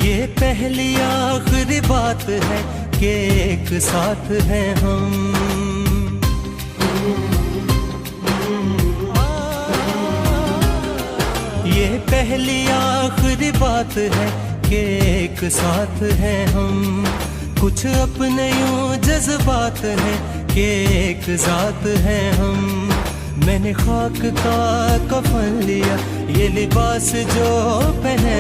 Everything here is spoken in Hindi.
ये पहली आखिरी बात है कि एक साथ हैं हम। ये पहली आखिरी बात है कि एक साथ हैं हम। कुछ अपने यूं जज्बात हैं कि एक जात हैं हम। मैंने खाक का कफन लिया, ये लिबास जो पहन